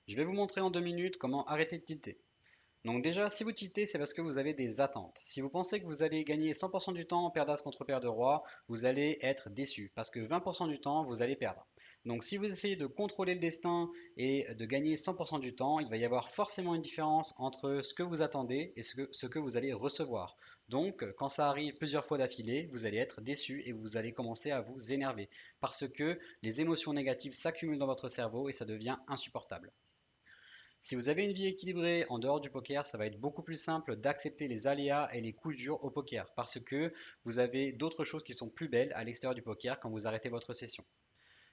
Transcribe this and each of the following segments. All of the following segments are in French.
Je vais vous montrer en 2 minutes comment arrêter de tilter. Donc déjà, si vous tiltez, c'est parce que vous avez des attentes. Si vous pensez que vous allez gagner 100% du temps en paire d'as contre paire de roi, vous allez être déçu parce que 20% du temps, vous allez perdre. Donc si vous essayez de contrôler le destin et de gagner 100% du temps, il va y avoir forcément une différence entre ce que vous attendez et ce que vous allez recevoir. Donc quand ça arrive plusieurs fois d'affilée, vous allez être déçu et vous allez commencer à vous énerver parce que les émotions négatives s'accumulent dans votre cerveau et ça devient insupportable. Si vous avez une vie équilibrée en dehors du poker, ça va être beaucoup plus simple d'accepter les aléas et les coups durs au poker parce que vous avez d'autres choses qui sont plus belles à l'extérieur du poker quand vous arrêtez votre session.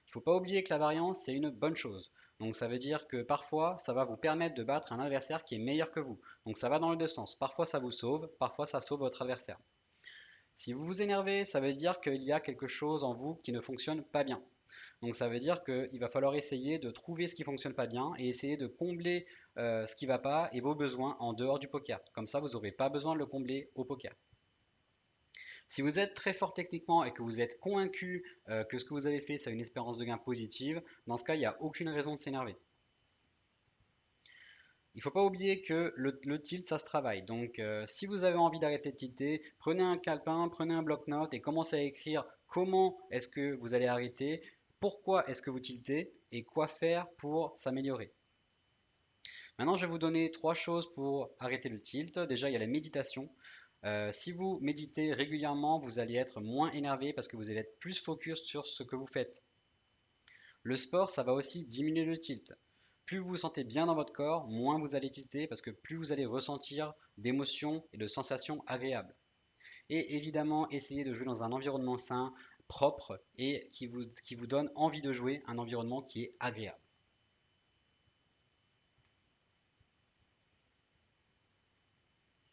Il ne faut pas oublier que la variance, c'est une bonne chose. Donc ça veut dire que parfois, ça va vous permettre de battre un adversaire qui est meilleur que vous. Donc ça va dans les deux sens. Parfois ça vous sauve, parfois ça sauve votre adversaire. Si vous vous énervez, ça veut dire qu'il y a quelque chose en vous qui ne fonctionne pas bien. Donc ça veut dire qu'il va falloir essayer de trouver ce qui fonctionne pas bien et essayer de combler ce qui va pas et vos besoins en dehors du poker. Comme ça, vous n'aurez pas besoin de le combler au poker. Si vous êtes très fort techniquement et que vous êtes convaincu que ce que vous avez fait, c'est une espérance de gain positive, dans ce cas, il n'y a aucune raison de s'énerver. Il ne faut pas oublier que le tilt, ça se travaille. Donc, si vous avez envie d'arrêter de tilter, prenez un calepin, prenez un bloc-notes et commencez à écrire comment est-ce que vous allez arrêter, pourquoi est-ce que vous tiltez et quoi faire pour s'améliorer. Maintenant, je vais vous donner 3 choses pour arrêter le tilt. Déjà, il y a la méditation. Si vous méditez régulièrement, vous allez être moins énervé parce que vous allez être plus focus sur ce que vous faites. Le sport, ça va aussi diminuer le tilt. Plus vous vous sentez bien dans votre corps, moins vous allez tilter parce que plus vous allez ressentir d'émotions et de sensations agréables. Et évidemment, essayez de jouer dans un environnement sain, propre et qui vous donne envie de jouer, un environnement qui est agréable.